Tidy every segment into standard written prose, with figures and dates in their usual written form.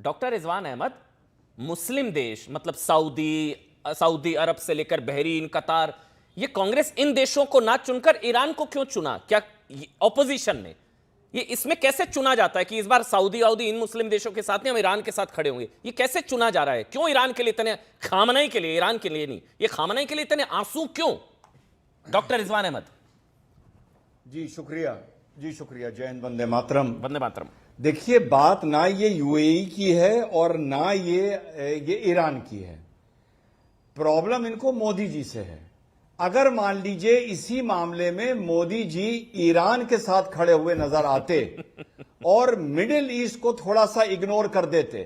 Doctor Rizwan Ahmad, मुस्लिम देश मतलब Saudi अरब से लेकर बहरीन, कतार, ये कांग्रेस इन देशों को ना चुनकर ईरान को क्यों चुना? क्या ऑपोजिशन ने ये इसमें कैसे चुना जाता है कि इस बार सऊदी इन मुस्लिम देशों के साथ नहीं, हम ईरान के साथ खड़े होंगे? ये कैसे चुना जा रहा है? क्यों ईरान के लिए इतने, खामनई के लिए, ईरान के लिए नहीं, ये खामनई के लिए इतने आंसू क्यों? डॉक्टर रिजवान अहमद जी शुक्रिया, जी शुक्रिया। जय हिंद, वंदे मातरम। वंदे मातरम। देखिए, बात ना ये यूएई की है और ना ये ईरान की है। प्रॉब्लम इनको मोदी जी से है। अगर मान लीजिए इसी मामले में मोदी जी ईरान के साथ खड़े हुए नजर आते और मिडिल ईस्ट को थोड़ा सा इग्नोर कर देते,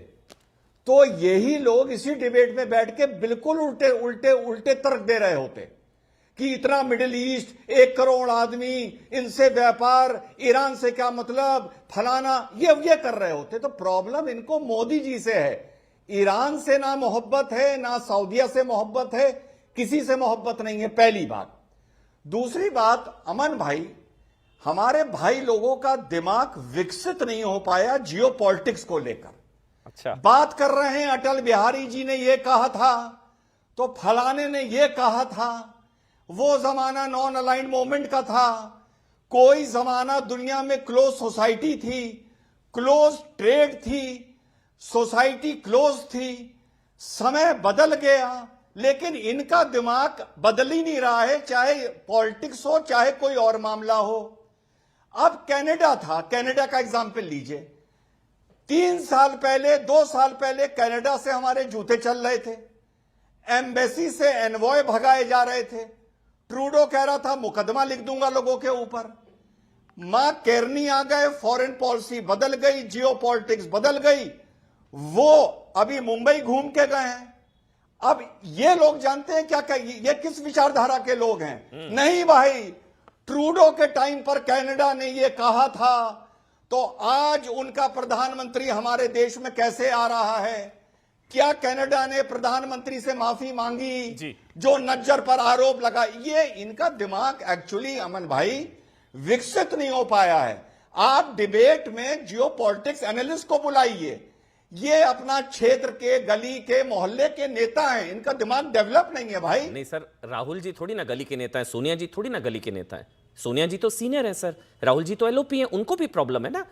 तो यही लोग इसी डिबेट में बैठ के बिल्कुल उल्टे उल्टे उल्टे तर्क दे रहे होते कि इतना मिडिल ईस्ट, 1 करोड़ आदमी, इनसे व्यापार, ईरान से क्या मतलब, फलाना, ये कर रहे होते। तो प्रॉब्लम इनको मोदी जी से है। ईरान से ना मोहब्बत है, ना सऊदीया से मोहब्बत है, किसी से मोहब्बत नहीं है, पहली बात। दूसरी बात, अमन भाई, हमारे भाई लोगों का दिमाग विकसित नहीं हो पाया जियो पॉलिटिक्स को लेकर। अच्छा, बात कर रहे हैं अटल बिहारी जी ने यह कहा था, तो फलाने ने यह कहा था, वो जमाना नॉन अलाइंड मूवमेंट का था, कोई जमाना दुनिया में क्लोज सोसाइटी थी, क्लोज ट्रेड थी, सोसाइटी क्लोज थी, समय बदल गया, लेकिन इनका दिमाग बदल ही नहीं रहा है, चाहे पॉलिटिक्स हो चाहे कोई और मामला हो। अब कनाडा था, कनाडा का एग्जाम्पल लीजिए। 3 साल पहले, 2 साल पहले कनाडा से हमारे जूते चल रहे थे, एम्बेसी से एनवॉय भगाए जा रहे थे, ट्रूडो कह रहा था मुकदमा लिख दूंगा लोगों के ऊपर। मां केरनी आ गए, फॉरेन पॉलिसी बदल गई, जियो पॉलिटिक्स बदल गई, वो अभी मुंबई घूम के गए हैं। अब ये लोग जानते हैं क्या ये किस विचारधारा के लोग हैं? नहीं भाई, ट्रूडो के टाइम पर कनाडा ने ये कहा था, तो आज उनका प्रधानमंत्री हमारे देश में कैसे आ रहा है? क्या कनाडा ने प्रधानमंत्री से माफी मांगी जी? जो नज्जर पर आरोप लगा? ये इनका दिमाग एक्चुअली अमन भाई विकसित नहीं हो पाया है। आप डिबेट में जियो पॉलिटिक्स एनालिस्ट को बुलाइए, ये अपना क्षेत्र के, गली के, मोहल्ले के नेता हैं, इनका दिमाग डेवलप नहीं है भाई। नहीं सर, राहुल जी थोड़ी ना गली के नेता है, सोनिया जी थोड़ी ना गली के नेता है। सोनिया जी तो सीनियर है सर, राहुल जी तो एलओपी है, उनको भी प्रॉब्लम है ना।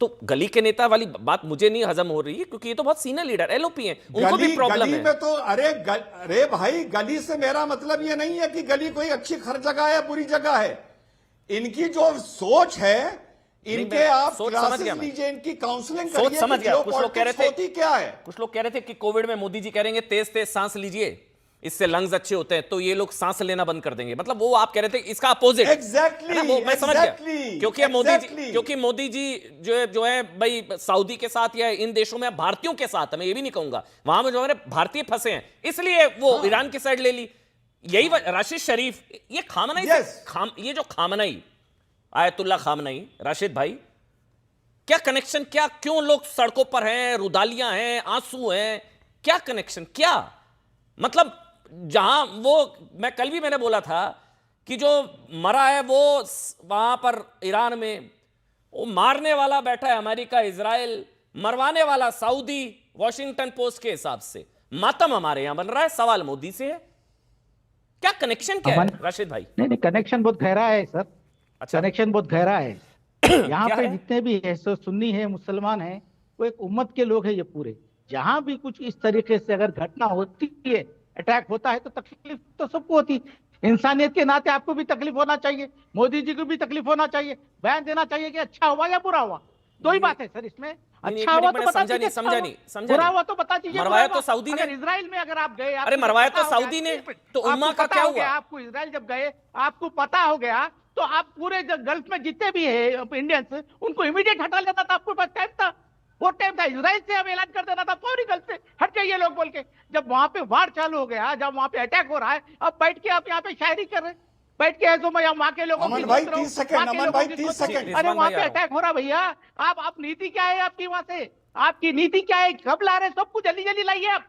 तो गली के नेता वाली बात मुझे नहीं हजम हो रही है, क्योंकि ये तो बहुत सीनियर लीडर एलओपी है, उनको भी प्रॉब्लम है। में तो अरे भाई, गली से मेरा मतलब ये नहीं है कि गली कोई अच्छी खर जगह है, बुरी जगह है। इनकी जो सोच है, इनके आप क्लासेस लीजिए, इनकी काउंसलिंग करिए। सोच समझ गया। कुछ लोग कह रहे थे क्या है, कुछ लोग कह रहे थे कि कोविड में मोदी जी कह रहे हैं तेज तेज सांस लीजिए, इससे लंग्स अच्छे होते हैं, तो ये लोग सांस लेना बंद कर देंगे। मतलब वो आप कह रहे थे इसका अपोजिट। एग्जैक्टली, मैं समझ गया। क्योंकि मोदी जी जो है भाई सऊदी के साथ या इन देशों में भारतीयों के साथ, मैं ये भी नहीं कहूंगा, वहां में जो है भारतीय फंसे हैं, इसलिए वो ईरान की साइड ले ली। यही राशिद शरीफ, ये खामनई ये जो खामनई, आयतुल्ला खामनई, राशिद भाई, क्या कनेक्शन? क्या, क्यों लोग सड़कों पर हैं, रुदालियां हैं, आंसू हैं, क्या कनेक्शन? क्या मतलब, जहां वो, मैं कल भी मैंने बोला था कि जो मरा है वो वहां पर ईरान में, वो मारने वाला बैठा है अमेरिका, इजराइल, मरवाने वाला सऊदी, वॉशिंगटन पोस्ट के हिसाब से मातम हमारे यहां बन रहा है। सवाल मोदी से है, क्या कनेक्शन क्या है राशिद भाई? नहीं, कनेक्शन बहुत गहरा है सर। अच्छा, कनेक्शन बहुत गहरा है। यहाँ पे जितने भी है, सुन्नी है, मुसलमान है, वो एक उम्मत के लोग हैं ये पूरे। जहां भी कुछ इस तरीके से अगर घटना होती है, अटैक होता है, तो तकलीफ तो सबको होती। इंसानियत के नाते आपको भी तकलीफ होना चाहिए, मोदी जी को भी तकलीफ होना चाहिए, बयान देना चाहिए कि अच्छा हुआ या बुरा हुआ। दो ही बात है सर इसमें। अच्छा हुआ तो बता दीजिए, बुरा हुआ तो बता दीजिए। मरवाया तो सऊदी ने, इजराइल में अगर आप गए, अरे मरवाया तो सऊदी ने, तो उम्मा का क्या हुआ? आपको इजराइल जब गए आपको पता हो गया, तो आप पूरे गल्फ में जितने भी है इंडियंस, उनको इमीडिएट हटा लेता था। आपके पास टाइम था, वो टाइम था, इजराइल से अब ऐलान कर देना था फौरी गल्फ से हट जाइए लोग बोल के। जब वहां पे वार चालू हो गया, जब वहां पे अटैक हो रहा है, अब बैठ के आप यहाँ पे शायरी कर रहे, बैठ के ऐसो मैं वहां के लोगों अमन भाई 30 सेकंड। अरे वहां पे अटैक हो रहा भैया, आप नीति क्या है आपकी? वहां से आपकी नीति क्या है? कब ला रहे? सब कुछ जल्दी जल्दी लाइए आप।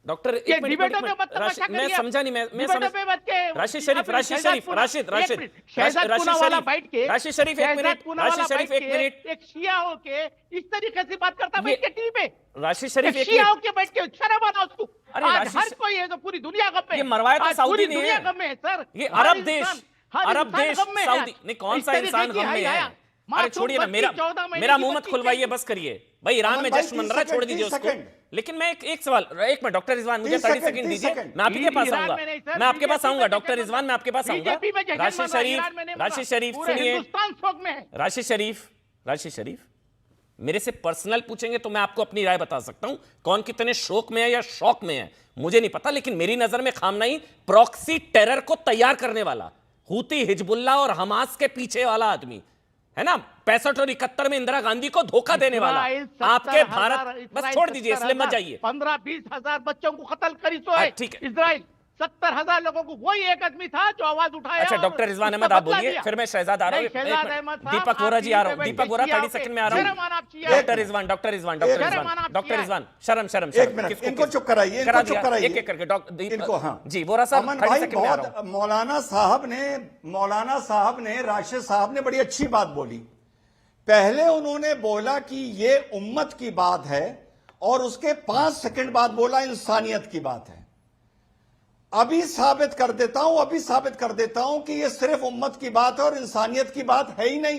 डॉक्टर ये डिबेटों में मत तमाशा मैं करिए। समझा नहीं, मैं डिबेटों समझ में मत के राशिद शरीफ, राशिद शरीफ, राशिद राशिद शहजाद पूनावाला बैठ के राशिद शरीफ एक मिनट, राशिद शरीफ एक मिनट, एक शिया होके इस तरीके से बात करता ये- बैठ के टीवी पे, राशिद शरीफ एक शिया मिनट, होके बैठ के शर्म आना उसको। अरे आज राशिद हर श- कोई है तो पूरी दुनिया गम में, ये मरवाया तो आज सऊदी पूरी नहीं दुनिया है। गम में है सर। ये हर अरब इंसान- देश, हर अरब इंसान देश गम में है सऊदी आज। नहीं, कौन इस सा तरीके इंसान की गम में हाय है? हाय। अरे मासूम छोड़िए ना, बच्ची, मेरा 14 महीने मेरा की मुंह मत बच्ची खुलवाइए, चाहिए। बस करिए भाई। ईरान अमन में भाई, जश्न 30 मन रहा है, छोड़ सेकंड, दीजिए 30 उसको। सेकंड। लेकिन मैं एक सवाल, एक मिनट डॉक्टर रिजवान, मुझे 30 30 सेकंड, सेकंड 30 दीजिए, सेकंड। मैं आपके पास ईरान आऊंगा, में नहीं सर, मैं आपके पास बीजेपी आऊंगा में डॉक्टर जश्न रिजवान, मैं आपके पास आऊंगा। बीजेपी में जश्न राशिद मना रहा है, शरीफ, ईरान में नहीं मना। राशिद शरीफ पूरे सुनिए, हिंदुस्तान शौक में है। राशिद शरीफ, राशिद शरीफ, मेरे से पर्सनल पूछेंगे तो मैं आपको अपनी राय बता सकता हूं, कौन कितने शौक में है या शौक में है मुझे नहीं पता, लेकिन मेरी नजर में खामनाई प्रॉक्सी टेरर को तैयार करने वाला, हूती, हिजबुल्लाह और हमास के पीछे वाला आदमी है ना। 65 और 71 में इंदिरा गांधी को धोखा देने वाला आपके भारत, बस छोड़ दीजिए, इसलिए मत जाइए। 15-20 हजार बच्चों को कत्ल करी तो है ठीक है। इजराइल। 70,000 लोगों को, वही एक आदमी था जो आवाज उठाया। अच्छा और डॉक्टर रिजवान उसका अहमद आप बदला बोलिए, लिया। फिर मैं शहजाद आ रहा हूँ, नहीं, शहजाद अहमद साहब, दीपक वोरा जी आ रहा हूँ, आप दीपक वोरा टीवी पे 30 सेकंड में आ रहा शर्म आना हूँ। आप Shia doctor Rizwan, doctor Rizwan, doctor एक रिजवान, मिनट। डॉक्टर रिजवान, शर्म शर्म एक शर्म, मिनट, किसको- इनको चुप कराइए, करा इनको चुप दिया, कराइए। एक एक करके डॉक्टर इनको, हाँ। जी वोरा साहब अमन 30 भाई, सेकंड में आ रहा हूँ। बहुत मौलाना साहब ने राशिद साहब ने बड़ी अच्छी बात बोली। पहले उन्होंने बोला कि ये उम्मत की बात है और उसके 5 सेकंड बाद बोला इंसानियत की बात है। अभी साबित कर देता हूं कि ये सिर्फ उम्मत की बात है और इंसानियत की बात है ही नहीं।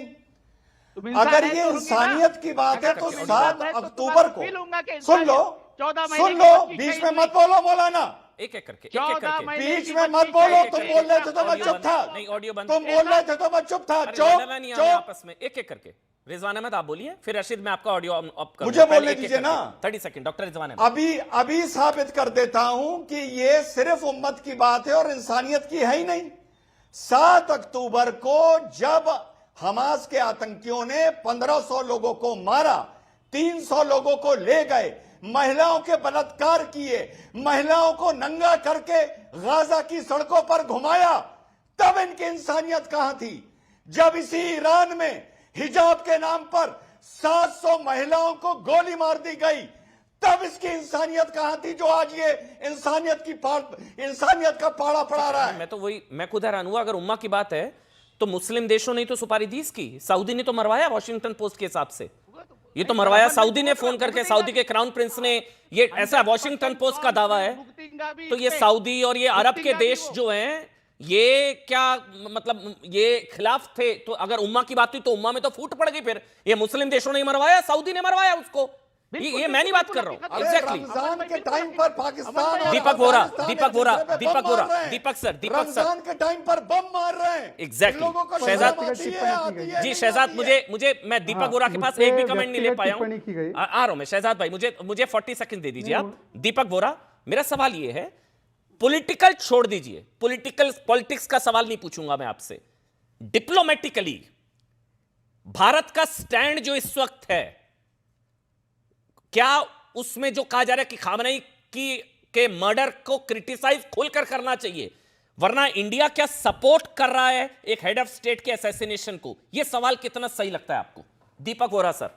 तुम इंसान अगर है ये तो रुकी ना। इंसानियत की बात है अगर तो तुम 7 इंसान है तो अक्टूबर तुम्हारा फील होगा कि को सुन लो, 14 महीने सुन की लो, बच्ची बीच शहीद में हुई। मत बोलो मौलाना, एक एक करके, 14 महीने बीच की में बच्ची मत बोलो। शहीद तुम हुई। बोल रहे थे तो मैं ऑडियो चुप बंद, था, नहीं ऑडियो बंद, तुम बोल रहे थे तो मैं चुप था। अरे लड़ना नहीं हमें चुप। आपस में, एक एक करके। रिजवान अहमद आप बोलिए, फिर रशीद मैं आपका ऑडियो ऑफ कर मुझे बोलने दीजिए ना। 30 सेकंड डॉक्टर रिजवान अहमद। अभी साबित कर देता हूं कि ये सिर्फ उम्मत की बात है और इंसानियत की है ही नहीं। 7 अक्टूबर को जब हमास के आतंकियों ने 1500 लोगों को मारा, 300 लोगों को ले गए, महिलाओं के बलात्कार किए, महिलाओं को नंगा करके गाजा की सड़कों पर घुमाया, तब इनकी इंसानियत कहां थी? जब इसी ईरान में हिजाब के नाम पर 700 महिलाओं को गोली मार दी गई, तब इसकी इंसानियत कहां थी जो आज ये इंसानियत का पाड़ा पड़ा रहा है? मैं तो वही, मैं खुद हैरान हुआ। अगर उम्मा की बात है तो मुस्लिम देशों ने तो सुपारी दी इसकी, सऊदी ने तो मरवाया वॉशिंगटन पोस्ट के हिसाब से, ये तो मरवाया सऊदी ने फोन करके, सऊदी के क्राउन प्रिंस ने, ये ऐसा वॉशिंगटन पोस्ट का दावा है। तो ये सऊदी और ये अरब के देश जो हैं, ये क्या मतलब ये खिलाफ थे? तो अगर उम्मा की बात हुई तो उम्मा में तो फूट पड़ गई। फिर ये मुस्लिम देशों ने मरवाया, सऊदी ने मरवाया उसको, ये मैं नहीं बात कर रहा हूं। अरे एग्जैक्टली। रमजान के टाइम पर पाकिस्तान और दीपक वोरा, अफगानिस्तान दीपक वोरा, एक दूसरे पे दीपक बम वोरा, मार रहे हैं। दीपक सर, रमजान के टाइम पर बम मार रहे हैं। Exactly. इन लोगों को शहजाद- शर्म आती है, जी शहजाद, मैं दीपक वोरा के पास एक भी कमेंट नहीं ले पाया हूं। टिप्पणी की गई। आ रहा हूं मैं शहजाद भाई, मुझे 40 सेकंड दे दीजिए आप। दीपक वोरा, मेरा सवाल ये है, पॉलिटिकल छोड़ दीजिए, पॉलिटिक्स का सवाल नहीं पूछूंगा मैं आपसे, डिप्लोमेटिकली भारत का स्टैंड जो इस वक्त है, क्या उसमें जो कहा जा रहा है कि खामनेई के मर्डर को क्रिटिसाइज खुलकर करना चाहिए, वरना इंडिया क्या सपोर्ट कर रहा है एक हेड ऑफ स्टेट के असैसिनेशन को? यह सवाल कितना सही लगता है आपको? दीपक वोरा सर।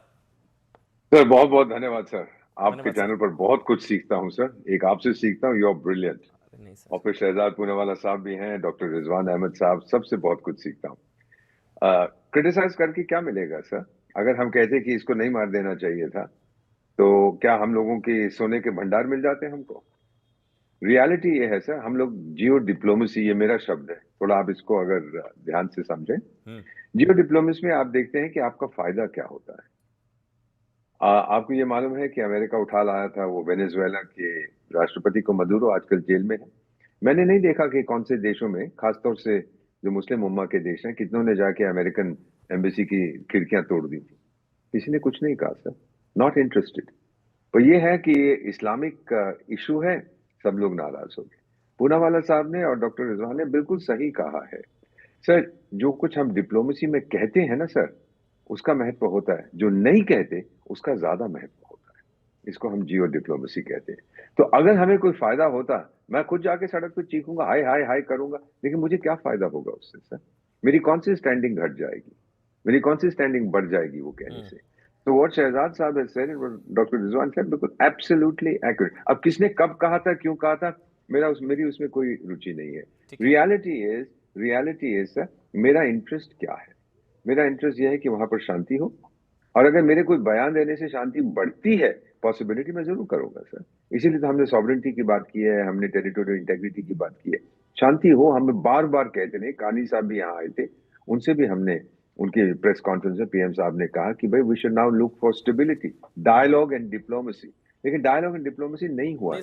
सर बहुत बहुत धन्यवाद सर, आपके धन्यवाद चैनल पर बहुत कुछ सीखता हूं सर, एक आपसे सीखता हूं, यू आर ब्रिलियंट। नहीं सर, और फिर शहजाद पूनावाला साहब भी हैं, डॉक्टर रिजवान अहमद साहब, सबसे बहुत कुछ सीखता हूं। क्रिटिसाइज करके क्या मिलेगा सर? अगर हम कहते कि इसको नहीं मार देना चाहिए था, तो क्या हम लोगों के सोने के भंडार मिल जाते हमको? रियलिटी ये है सर, हम लोग जियो डिप्लोमेसी, ये मेरा शब्द है, थोड़ा आप इसको अगर ध्यान से समझें, जियो डिप्लोमेसी में आप देखते हैं कि आपका फायदा क्या होता है। आपको ये मालूम है कि अमेरिका उठा लाया था वो वेनेजुएला के राष्ट्रपति को, मदुरो आजकल जेल में है। मैंने नहीं देखा कि कौन से देशों में, खासतौर से जो मुस्लिम उम्मा के देश हैं, कितनों ने जाके अमेरिकन एम्बेसी की खिड़कियां तोड़ दी थी। किसी ने कुछ नहीं कहा सर, नॉट इंटरेस्टेड। तो ये है कि ये इस्लामिक इशू है, सब लोग नाराज हो गए। पूनावाला साहब ने और डॉक्टर रिजवान ने बिल्कुल सही कहा है सर, जो कुछ हम डिप्लोमेसी में कहते हैं ना सर, उसका महत्व होता है, जो नहीं कहते उसका ज्यादा महत्व होता है। इसको हम जियो डिप्लोमेसी कहते हैं। तो अगर हमें कोई फायदा होता, मैं खुद जाके सड़क पे चीखूंगा, हाय हाय हाय करूंगा, लेकिन मुझे क्या फायदा होगा उससे सर? मेरी कौन सी स्टैंडिंग घट जाएगी, मेरी कौन सी स्टैंडिंग बढ़ जाएगी वो कहने से? So what Shehzad Saab has said and what Dr. Rizwan said, बिल्कुल absolutely accurate. अब किसने कब कहा था, क्यों कहा था, मेरी उसमें कोई रुचि नहीं है. Reality is sir, मेरा इंटरेस्ट क्या है? मेरा इंटरेस्ट यह है कि वहां पर शांति हो, और अगर मेरे कोई बयान देने से शांति बढ़ती है, पॉसिबिलिटी मैं जरूर करूंगा सर. इसीलिए तो हमने सॉवरेनिटी की बात की है, हमने टेरिटोरियल इंटेग्रिटी की बात की है. शांति हो, हमें बार बार कहते रहे. कानी साहब भी यहाँ आए थे, उनसे भी हमने उनके प्रेस कॉन्फ्रेंस में पीएम साहब ने कहा कि भाई we should now look for stability, dialogue and diplomacy. लेकिन डायलॉग एंड डिप्लोमेसी नहीं हुआ.